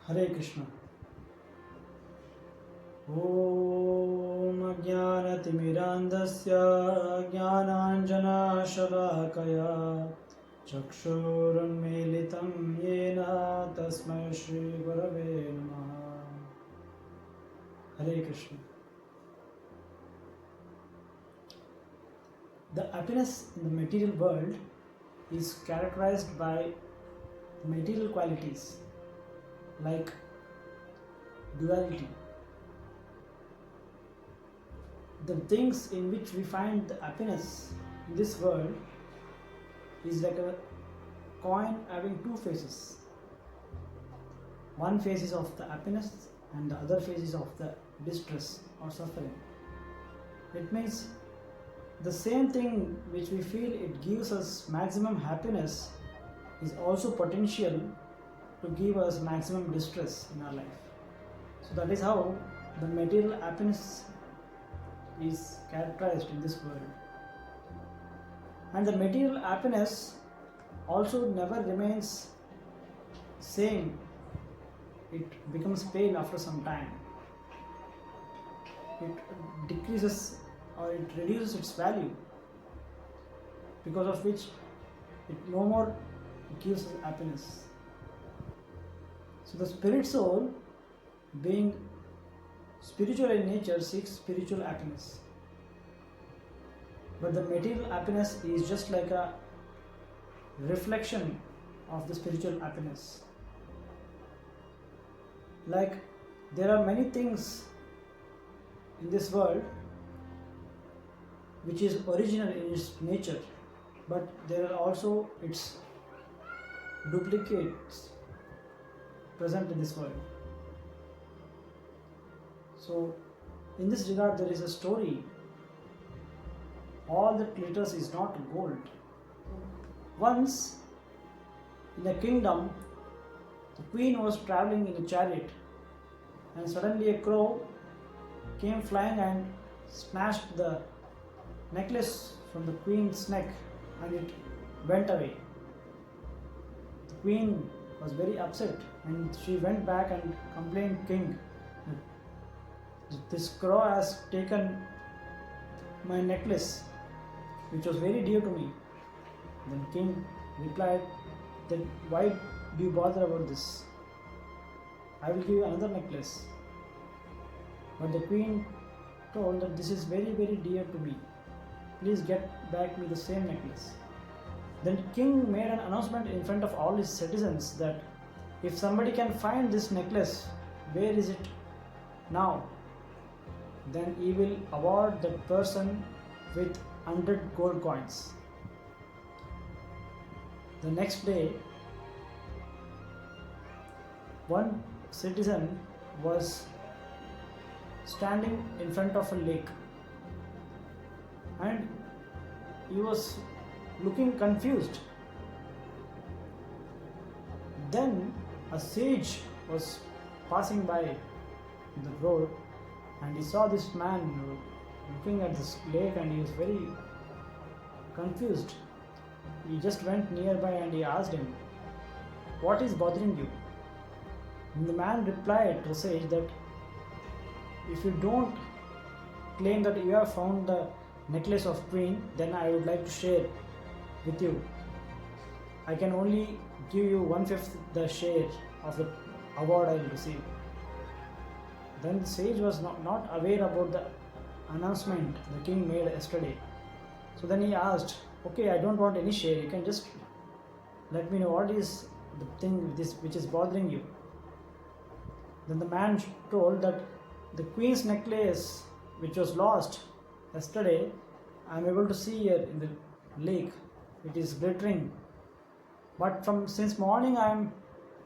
Hare Krishna. Om Jnanatimirandasya Jnananjana-shalakaya Chakshurunmilitam Yena Tasmai Shri Gurave Namaha. Hare Krishna. The happiness in the material world is characterized by material qualities like duality. The things in which we find the happiness in this world is like a coin having two faces. One face is of the happiness and the other face is of the distress or suffering. It means the same thing which we feel it gives us maximum happiness is also potential to give us maximum distress in our life. So that is how the material happiness is characterized in this world. And the material happiness also never remains same. It becomes pain after some time. It decreases or it reduces its value, because of which it no more gives us happiness. So the spirit soul, being spiritual in nature, seeks spiritual happiness. But the material happiness is just like a reflection of the spiritual happiness. Like there are many things in this world which is original in its nature, but there are also its duplicates present in this world. So in this regard there is a story. All that glitters is not gold. Once in a kingdom, the queen was traveling in a chariot, and suddenly a crow came flying and snatched the necklace from the queen's neck, and it went away. The queen was very upset and she went back and complained king that this crow has taken my necklace which was very dear to me. Then king replied that why do you bother about this? I will give you another necklace. But the queen told that this is very dear to me. Please get back me the same necklace. Then king made an announcement in front of all his citizens that if somebody can find this necklace, where is it now? Then he will award that person with 100 gold coins. The next day, one citizen was standing in front of a lake and he was looking confused. Then a sage was passing by the road and he saw this man looking at this lake and he was very confused. He just went nearby and he asked him, "What is bothering you?" And the man replied to the sage that if you don't claim that you have found the necklace of queen, then I would like to share with you. I can only give you 1/5 the share of the award I will receive. Then the sage was not aware about the announcement the king made yesterday. So then he asked, okay, I don't want any share, you can just let me know what is the thing which is bothering you. Then the man told that the queen's necklace which was lost yesterday, I am able to see here in the lake. It is glittering. But since morning I am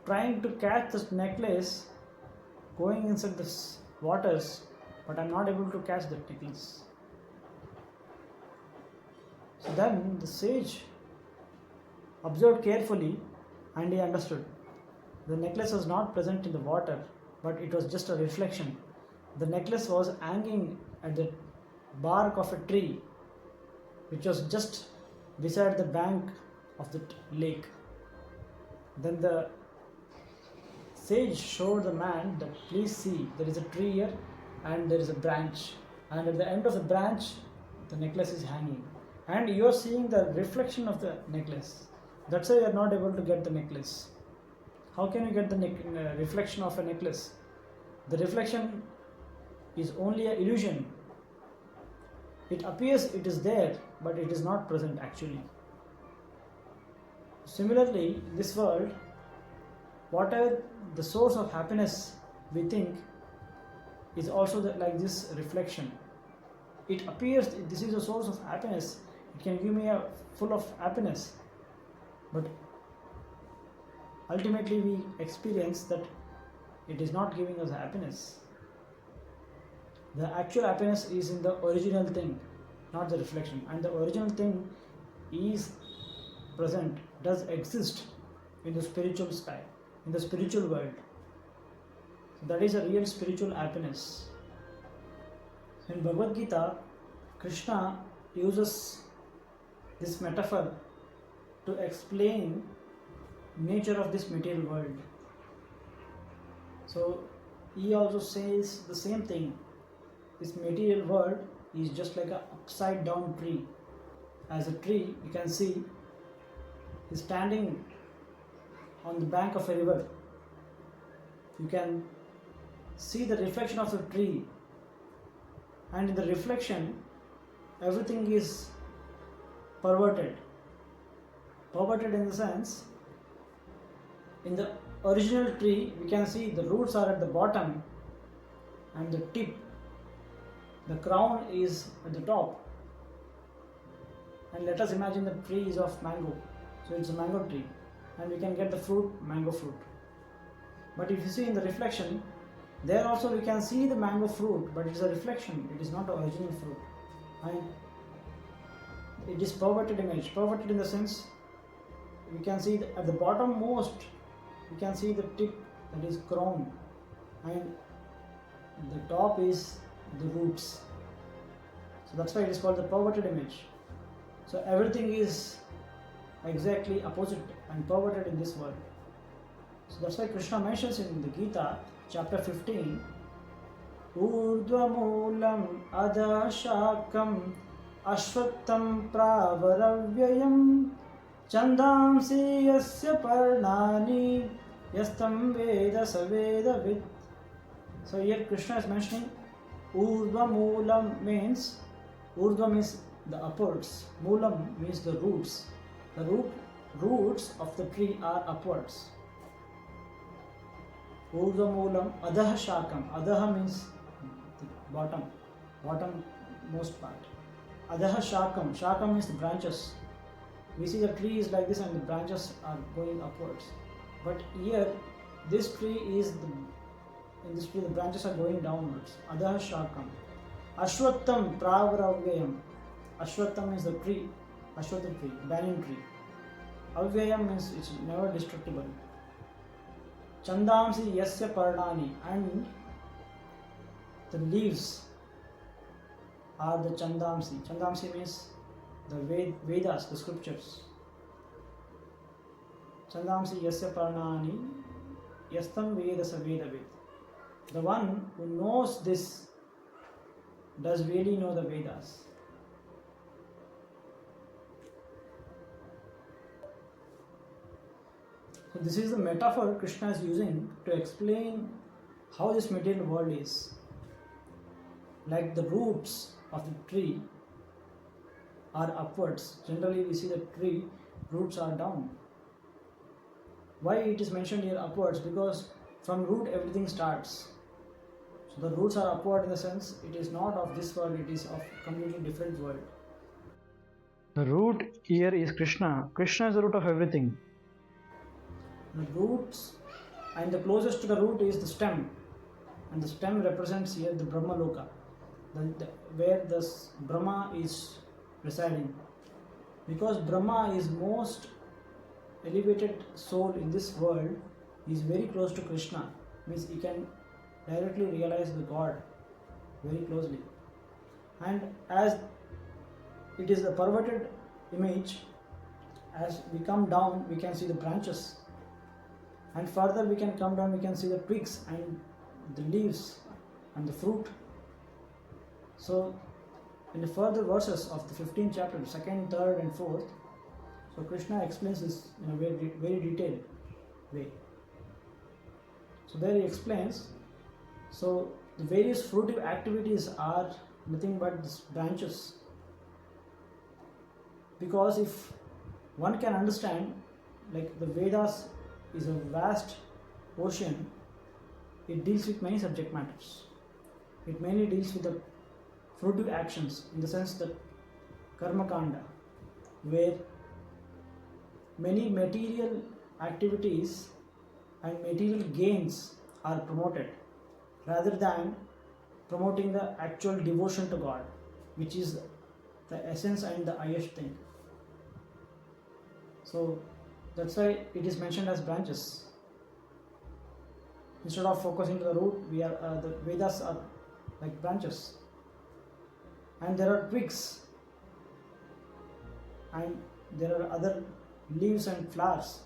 trying to catch this necklace going inside the waters, but I am not able to catch that necklace. So then the sage observed carefully and he understood. The necklace was not present in the water, but it was just a reflection. The necklace was hanging at the bark of a tree which was just beside the bank of the lake. Then the sage showed the man that, please see, there is a tree here and there is a branch, and at the end of the branch the necklace is hanging, and you are seeing the reflection of the necklace. That's why you are not able to get the necklace. How can you get the reflection of a necklace? The reflection is only an illusion. It appears it is there, but it is not present actually. Similarly, in this world, whatever the source of happiness we think is also like this reflection. It appears this is a source of happiness, it can give me a full of happiness, but ultimately we experience that it is not giving us happiness. The actual happiness is in the original thing, not the reflection, and the original thing is present, does exist in the spiritual sky, in the spiritual world. So that is a real spiritual happiness. In Bhagavadgita, Krishna uses this metaphor to explain nature of this material world. So he also says the same thing. This material world is just like an upside down tree. As a tree, you can see, is standing on the bank of a river. You can see the reflection of the tree, and in the reflection everything is perverted. Perverted in the sense, in the original tree we can see the roots are at the bottom and the tip, the crown is at the top. And let us imagine the tree is of mango, so it's a mango tree, and we can get the fruit, mango fruit. But if you see in the reflection, there also we can see the mango fruit, but it is a reflection, it is not the original fruit, and it is perverted image. Perverted in the sense, we can see at the bottom most, we can see the tip, that is crown, and the top is the roots. So that's why it is called the perverted image. So everything is exactly opposite and perverted in this world. So that's why Krishna mentions in the Gita, chapter 15, Urdhvamulam adha shakam ashvattam pravaravyayam chandamsi yasya parnani yastam veda saveda vid. So here Krishna is mentioning Urdhvamulam means, Urdhva means the upwards, Moolam means the roots. The roots of the tree are upwards. Urdhvamulam adaha shakam. Adaha means the bottom most part. Adaha shakam. Shakam means the branches. We see the tree is like this and the branches are going upwards. But here, this tree is in this tree the branches are going downwards. Adaha shakam. Ashwattham pravaravyayam. Ashwattham is the tree, Ashwattham tree, banyan tree. Avyayam means it's never destructible. Chandamsi yasya parnani, and the leaves are the chandamsi. Chandamsi means the Vedas, the scriptures. Chandamsi yasya parnani yastam veda saveda ved. The one who knows this does really know the Vedas. So this is the metaphor Krishna is using to explain how this material world is. Like the roots of the tree are upwards. Generally we see the tree roots are down. Why it is mentioned here upwards? Because from root everything starts. So the roots are upward in the sense it is not of this world, it is of completely different world. The root here is Krishna. Krishna is the root of everything. The roots, and the closest to the root is the stem, and the stem represents here the Brahma Loka, where the Brahma is residing. Because Brahma is most elevated soul in this world, he is very close to Krishna, means he can directly realize the God very closely. And as it is a perverted image, as we come down we can see the branches. And further we can come down, we can see the twigs and the leaves and the fruit. So in the further verses of the 15th chapter, 2nd, 3rd and 4th, so Krishna explains this in a very, very detailed way. So there he explains, so the various fruitive activities are nothing but these branches. Because if one can understand, like the Vedas is a vast ocean, it deals with many subject matters. It mainly deals with the fruitive actions, in the sense that karma kanda, where many material activities and material gains are promoted, rather than promoting the actual devotion to God, which is the essence and the highest thing. So that's why it is mentioned as branches. Instead of focusing to the root, the Vedas are like branches. And there are twigs, and there are other leaves and flowers.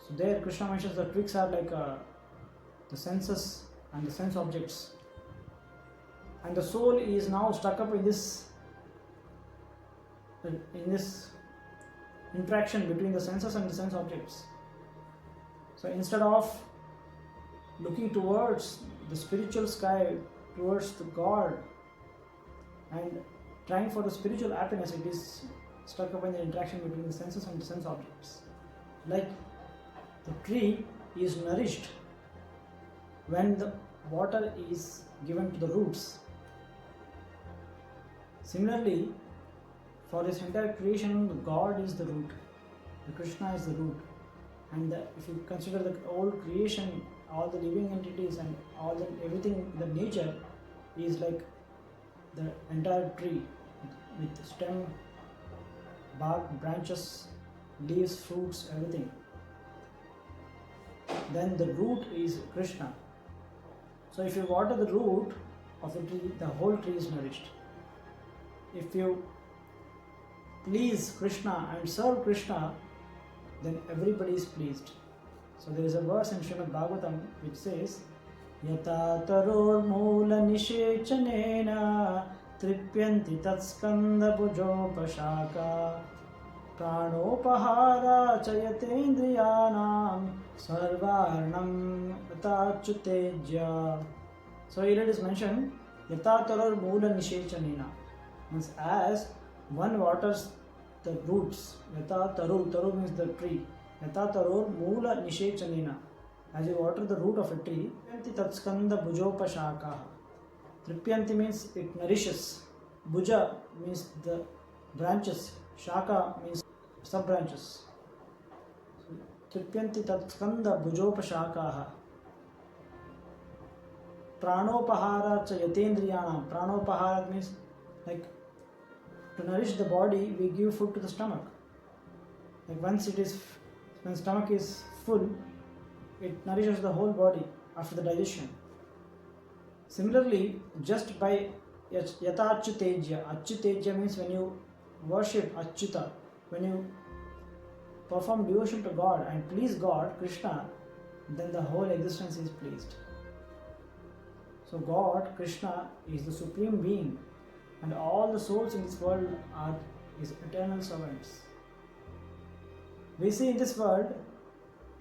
So there Krishna mentions the twigs are like the senses and the sense objects. And the soul is now stuck up in this interaction between the senses and the sense objects. So instead of looking towards the spiritual sky, towards the God, and trying for the spiritual happiness, it is stuck up in the interaction between the senses and the sense objects. Like the tree is nourished when the water is given to the roots. Similarly, for this entire creation, the God is the root, the Krishna is the root. And if you consider the whole creation, all the living entities and everything, the nature is like the entire tree with stem, bark, branches, leaves, fruits, everything. Then the root is Krishna. So if you water the root of the tree, the whole tree is nourished. If you please Krishna and serve Krishna, then everybody is pleased. So there is a verse in Srimad Bhagavatam which says, Yata taror moola nishechanena tripyanti tatskanda bhujopashaka pranopahara chayatendriyanam sarvarnam atachutejya. So here it is mentioned, Yata taror moola nishechanena, means as one waters the roots. Yata taru means the tree. Yata taror moola nishechanena, as you water the root of a tree. Tripyanti tatskanda bhujopashakaha. Tripyanti means it nourishes. Bhuja means the branches. Shaka means sub branches. Tripyanti tatskanda bhujopashakaha. Pranopahara cha yatendriyanam. Pranopahara means like to nourish the body, we give food to the stomach. Like when stomach is full, it nourishes the whole body after the digestion. Similarly, just by yata achyutejya. Achyutejya means when you worship Achyuta, when you perform devotion to God and please God, Krishna, then the whole existence is pleased. So God, Krishna, is the supreme being, and all the souls in this world are his eternal servants. We see in this world,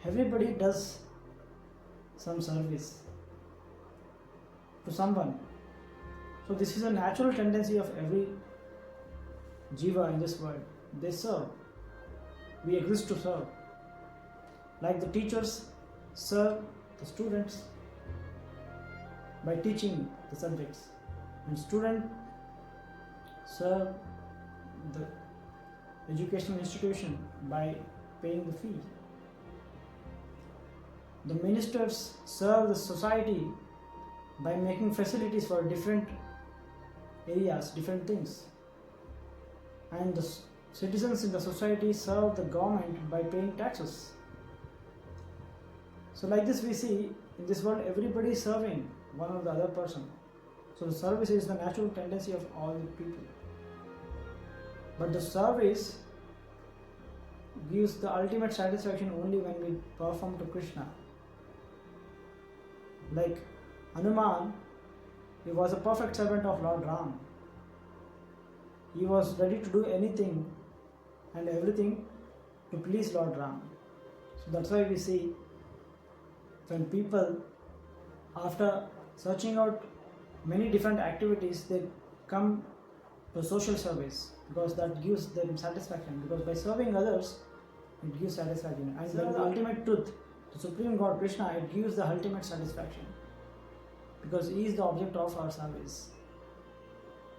everybody does some service to someone. So this is a natural tendency of every jiva in this world. They serve. We exist to serve. Like the teachers serve the students by teaching the subjects, and student serve the educational institution by paying the fee. The ministers serve the society by making facilities for different areas, different things. And the citizens in the society serve the government by paying taxes. So like this we see in this world everybody is serving one or the other person. So the service is the natural tendency of all the people. But the service gives the ultimate satisfaction only when we perform to Krishna. Like Hanuman, he was a perfect servant of Lord Ram. He was ready to do anything and everything to please Lord Ram. So that's why we see when people, after searching out many different activities, they come to social service because that gives them satisfaction. Because by serving others, it gives satisfaction. And when the ultimate truth, the Supreme God Krishna, it gives the ultimate satisfaction because He is the object of our service.